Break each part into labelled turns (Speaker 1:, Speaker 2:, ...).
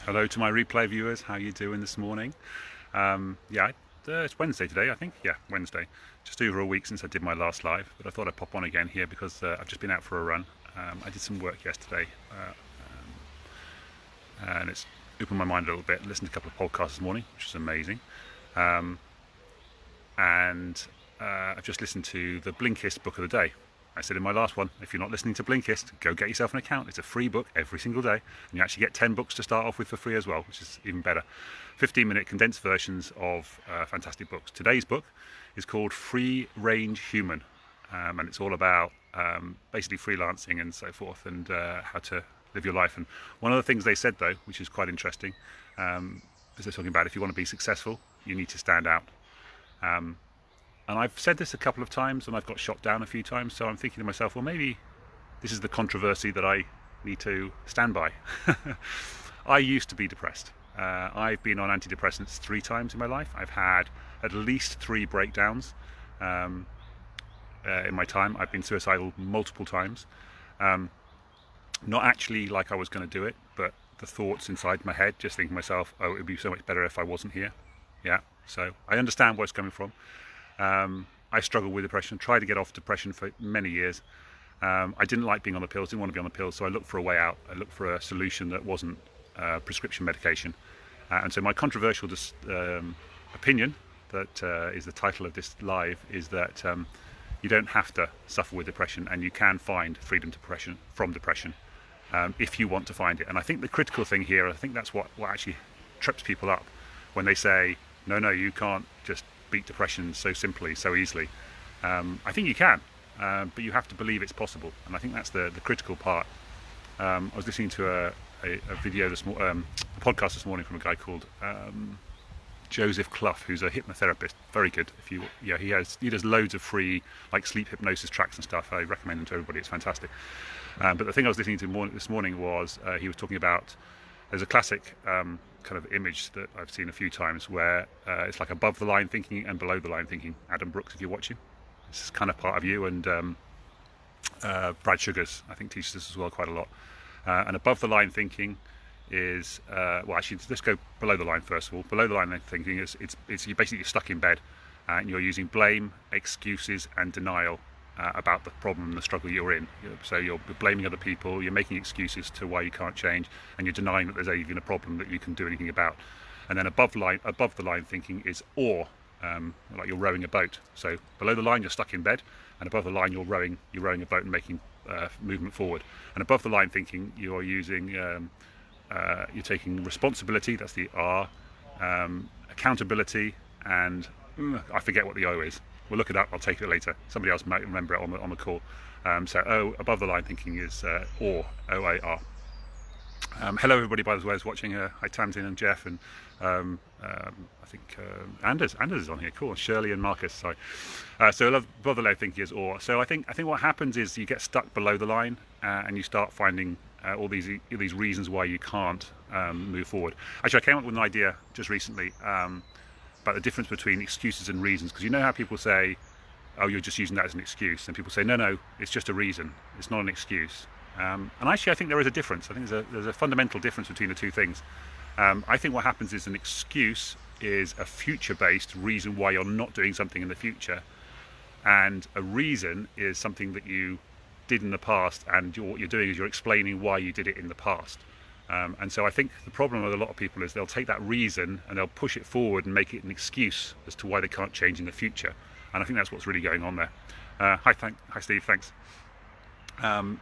Speaker 1: Hello to my replay viewers. How you doing this morning? It's Wednesday today, I think. Yeah, Wednesday. Just over a week since I did my last live, but I thought I'd pop on again here because I've just been out for a run. I did some work yesterday, and it's opened my mind a little bit. Listened to a couple of podcasts this morning, which is amazing. And I've just listened to the Blinkist book of the day. I said in my last one, if you're not listening to Blinkist, go get yourself an account. It's a free book every single day, and you actually get 10 books to start off with for free as well, which is even better. 15-minute condensed versions of fantastic books. Today's book is called Free Range Human, and it's all about basically freelancing and so forth, and how to live your life. And one of the things they said, though, which is quite interesting, is they're talking about if you want to be successful, you need to stand out. And I've said this a couple of times and I've got shot down a few times, so I'm thinking to myself, well, maybe this is the controversy that I need to stand by. I used to be depressed. I've been on antidepressants 3 times in my life. I've had at least 3 breakdowns in my time. I've been suicidal multiple times. Not actually like I was going to do it, but the thoughts inside my head, just thinking to myself, oh, it would be so much better if I wasn't here. Yeah, so I understand where it's coming from. I struggled with depression, tried to get off depression for many years. I didn't like being on the pills, didn't want to be on the pills, so I looked for a way out. I looked for a solution that wasn't prescription medication. And so my controversial opinion, that is the title of this live, is that you don't have to suffer with depression, and you can find freedom from depression if you want to find it. And I think the critical thing here, I think that's what actually trips people up when they say, no, you can't just beat depression so simply, so easily. I think you can, but you have to believe it's possible, and I think that's the critical part. I was listening to a video a podcast this morning from a guy called Joseph Clough, who's a hypnotherapist, very good. He does loads of free like sleep hypnosis tracks and stuff. I recommend them to everybody. It's fantastic. But the thing I was listening to this morning was he was talking about, there's a classic kind of image that I've seen a few times where it's like above the line thinking and below the line thinking. Adam Brooks, if you're watching, this is kind of part of you, and Brad Sugars, I think, teaches this as well quite a lot. And above the line thinking is actually, let's go below the line first of all. Below the line thinking is it's you're basically stuck in bed and you're using blame, excuses, and denial about the problem and the struggle you're in. So you're blaming other people, you're making excuses to why you can't change, and you're denying that there's even a problem that you can do anything about. And then above the line thinking is awe, like you're rowing a boat. So below the line you're stuck in bed, and above the line you're rowing a boat and making movement forward. And above the line thinking you're using you're taking responsibility, that's the R, accountability, and I forget what the O is. We'll look it up, I'll take it later. Somebody else might remember it on the call. So above the line thinking is OR, O-A-R. Hello everybody, by the way, who's watching. Hi Tamsin and Jeff, and I think Anders is on here, cool. Shirley and Marcus, sorry. So above the line thinking is OR. So I think what happens is you get stuck below the line and you start finding all these reasons why you can't move forward. Actually, I came up with an idea just recently about the difference between excuses and reasons, because you know how people say, oh, you're just using that as an excuse, and people say, no, it's just a reason, it's not an excuse. And actually I think there is a difference. I think there's a fundamental difference between the two things. I think what happens is an excuse is a future-based reason why you're not doing something in the future, and a reason is something that you did in the past, and what you're doing is you're explaining why you did it in the past. And so I think the problem with a lot of people is they'll take that reason and they'll push it forward and make it an excuse as to why they can't change in the future. And I think that's what's really going on there. Hi Steve, thanks. And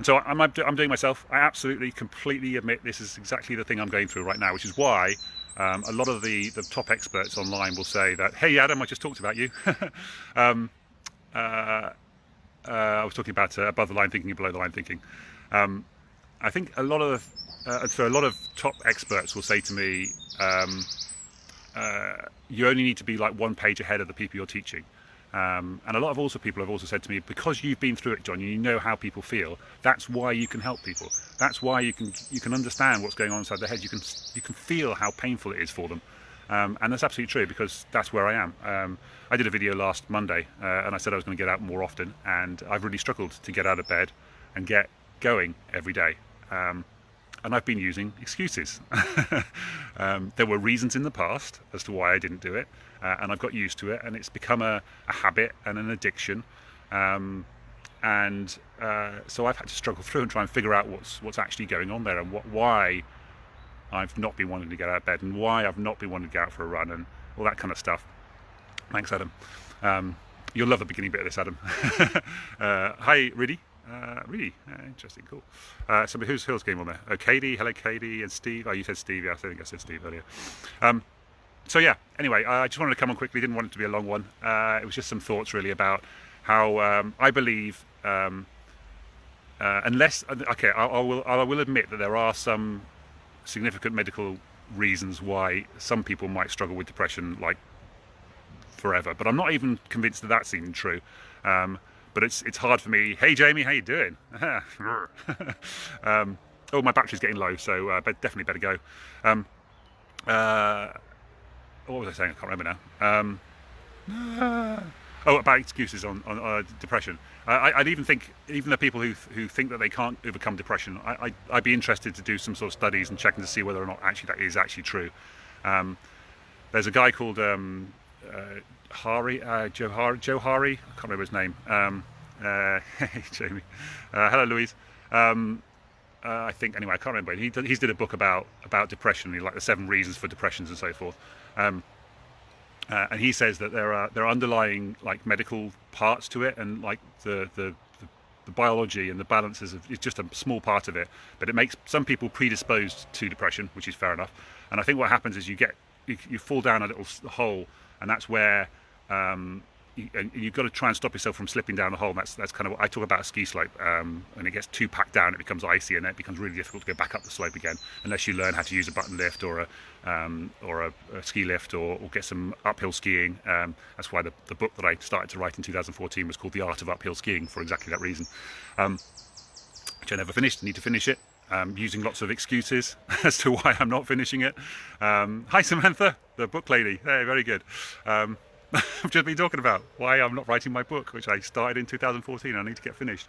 Speaker 1: so I'm doing myself. I absolutely, completely admit this is exactly the thing I'm going through right now, which is why a lot of the top experts online will say that, hey Adam, I just talked about you. I was talking about above the line thinking and below the line thinking. I think a lot of top experts will say to me, you only need to be like 1 page ahead of the people you're teaching. And a lot of people have also said to me, because you've been through it, John, you know how people feel. That's why you can help people. That's why you can understand what's going on inside their head. You can feel how painful it is for them. And that's absolutely true, because that's where I am. I did a video last Monday and I said I was going to get out more often, and I've really struggled to get out of bed and get going every day. and I've been using excuses. There were reasons in the past as to why I didn't do it, and I've got used to it, and it's become a habit and an addiction. So I've had to struggle through and try and figure out what's actually going on there, and why I've not been wanting to get out of bed, and why I've not been wanting to go out for a run, and all that kind of stuff. Thanks, Adam. You'll love the beginning bit of this, Adam. Hi, Riddy. Really interesting, cool. So who's game on there? Oh, Katie, hello Katie, and Steve. Oh, you said Steve, yeah, I think I said Steve earlier. So yeah, anyway, I just wanted to come on quickly, didn't want it to be a long one. It was just some thoughts really about how I believe, unless, okay, I will admit that there are some significant medical reasons why some people might struggle with depression like forever, but I'm not even convinced that that's even true. But it's hard for me. Hey Jamie, how you doing? Oh, my battery's getting low, so definitely better go. What was I saying? I can't remember now. Oh, about excuses on depression. I'd even think, even the people who think that they can't overcome depression, I'd be interested to do some sort of studies and checking to see whether or not actually that is actually true. There's a guy called Joe Hari, I can't remember his name. Hey Jamie, hello Louise. I think anyway, I can't remember. He's did a book about depression, like the 7 reasons for depressions and so forth. And he says that there are underlying like medical parts to it, and like the biology and the balances is just a small part of it, but it makes some people predisposed to depression, which is fair enough. And I think what happens is you fall down a little hole, and that's where you've got to try and stop yourself from slipping down the hole. And that's kind of what I talk about a ski slope. And it gets too packed down, it becomes icy, and it becomes really difficult to go back up the slope again unless you learn how to use a button lift or a ski lift or get some uphill skiing. That's why the book that I started to write in 2014 was called The Art of Uphill Skiing, for exactly that reason. Which I never finished. I need to finish it. Using lots of excuses as to why I'm not finishing it. Hi Samantha, the book lady. Hey, very good. I've just been talking about why I'm not writing my book, which I started in 2014. I need to get finished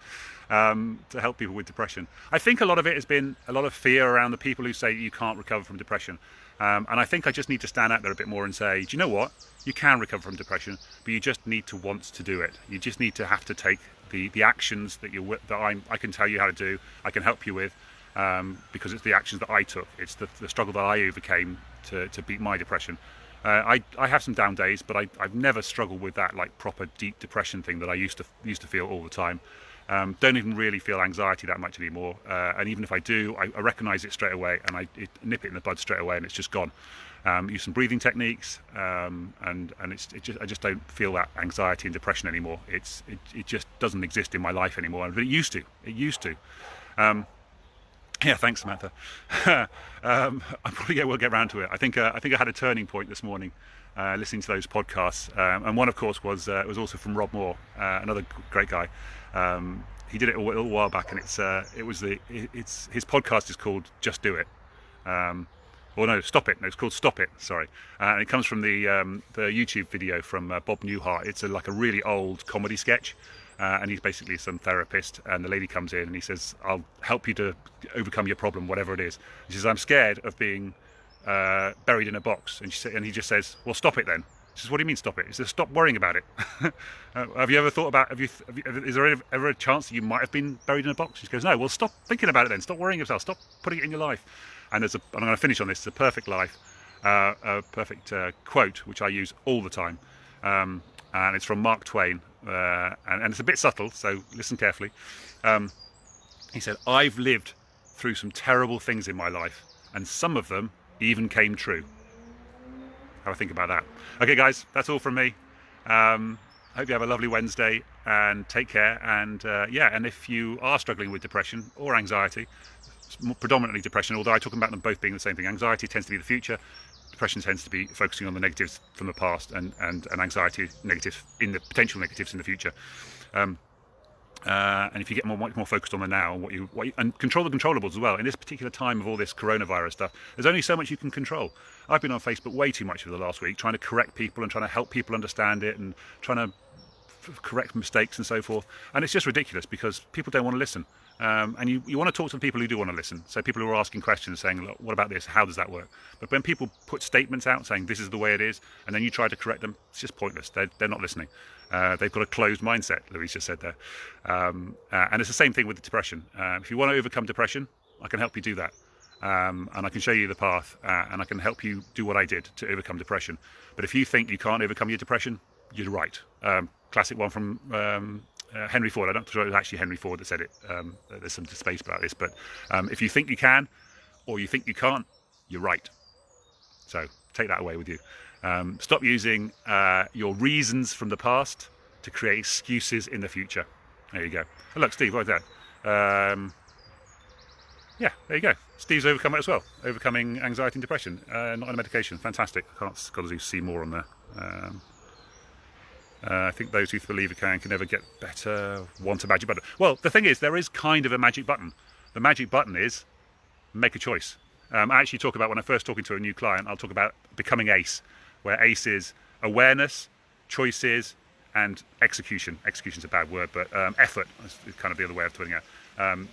Speaker 1: to help people with depression. I think a lot of it has been a lot of fear around the people who say you can't recover from depression. And I think I just need to stand out there a bit more and say, do you know what? You can recover from depression, but you just need to want to do it. You just need to have to take the actions that I can tell you how to do. I can help you with. Because it's the actions that I took. It's the struggle that I overcame to beat my depression. I have some down days, but I've never struggled with that like proper deep depression thing that I used to feel all the time. Don't even really feel anxiety that much anymore. And even if I do, I recognise it straight away, and I nip it in the bud straight away, and it's just gone. Use some breathing techniques, and I just don't feel that anxiety and depression anymore. It just doesn't exist in my life anymore. But it used to. Yeah, thanks, Samantha. I probably will get around to it. I think I had a turning point this morning, listening to those podcasts, and one, of course, was also from Rob Moore, another great guy. He did it a little while back, and his podcast is called Just Do It. Or no, Stop It. No, it's called Stop It. Sorry, and it comes from the YouTube video from Bob Newhart. It's like a really old comedy sketch. And he's basically some therapist, and the lady comes in and he says, I'll help you to overcome your problem, whatever it is. He says, I'm scared of being buried in a box. And he just says, well, stop it then. She says, what do you mean stop it? He says, stop worrying about it. Have you ever thought about, is there ever a chance that you might have been buried in a box? She goes, no, well, stop thinking about it then. Stop worrying yourself. Stop putting it in your life. And I'm going to finish on this. It's a perfect quote, which I use all the time. And it's from Mark Twain. And it's a bit subtle, so listen carefully. He said, I've lived through some terrible things in my life, and some of them even came true. Have a think about that. Okay, guys, that's all from me. Hope you have a lovely Wednesday, and take care. And and if you are struggling with depression or anxiety, predominantly depression, although I talk about them both being the same thing. Anxiety tends to be the future. Depression tends to be focusing on the negatives from the past, and anxiety negatives in the potential negatives in the future. And if you get much more focused on the now and and control the controllables as well. In this particular time of all this coronavirus stuff, there's only so much you can control. I've been on Facebook way too much over the last week, trying to correct people and trying to help people understand it and trying to correct mistakes and so forth. And it's just ridiculous because people don't want to listen. And you want to talk to the people who do want to listen. So people who are asking questions saying, look, what about this? How does that work? But when people put statements out saying this is the way it is, and then you try to correct them, it's just pointless. They're not listening. They've got a closed mindset, Louise just said there. And it's the same thing with depression. If you want to overcome depression, I can help you do that. And I can show you the path, and I can help you do what I did to overcome depression. But if you think you can't overcome your depression, you're right. Classic one from Henry Ford. I'm not sure it was actually Henry Ford that said it. There's some debate about this, but if you think you can or you think you can't, you're right. So take that away with you. Stop using your reasons from the past to create excuses in the future. There you go. Oh, look, Steve, what's that? Yeah, there you go. Steve's overcome it as well. Overcoming anxiety and depression. Not on a medication. Fantastic. I can't got to see more on there. I think those who believe it can never get better, want a magic button. Well, the thing is, there is kind of a magic button. The magic button is make a choice. I actually talk about, when I'm first talking to a new client, I'll talk about becoming ACE, where ACE is awareness, choices, and execution. Execution's a bad word, but effort is kind of the other way of putting it.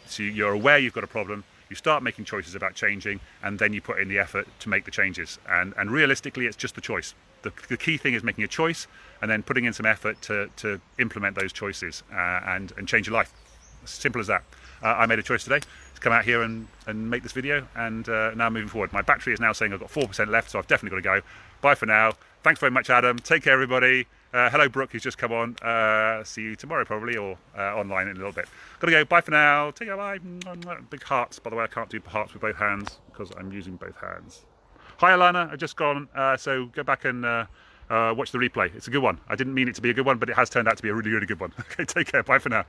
Speaker 1: So you're aware you've got a problem, you start making choices about changing, and then you put in the effort to make the changes. And realistically, it's just the choice. The key thing is making a choice and then putting in some effort to implement those choices and change your life. Simple as that. I made a choice today to come out here and make this video, and now moving forward. My battery is now saying I've got 4% left, so I've definitely got to go. Bye for now. Thanks very much, Adam. Take care, everybody. Hello, Brooke, who's just come on. See you tomorrow, probably, or online in a little bit. Gotta go. Bye for now. Take care. Bye. Big hearts. By the way, I can't do hearts with both hands because I'm using both hands. Hi, Alana. I've just gone. So go back and watch the replay. It's a good one. I didn't mean it to be a good one, but it has turned out to be a really, really good one. Okay, take care. Bye for now.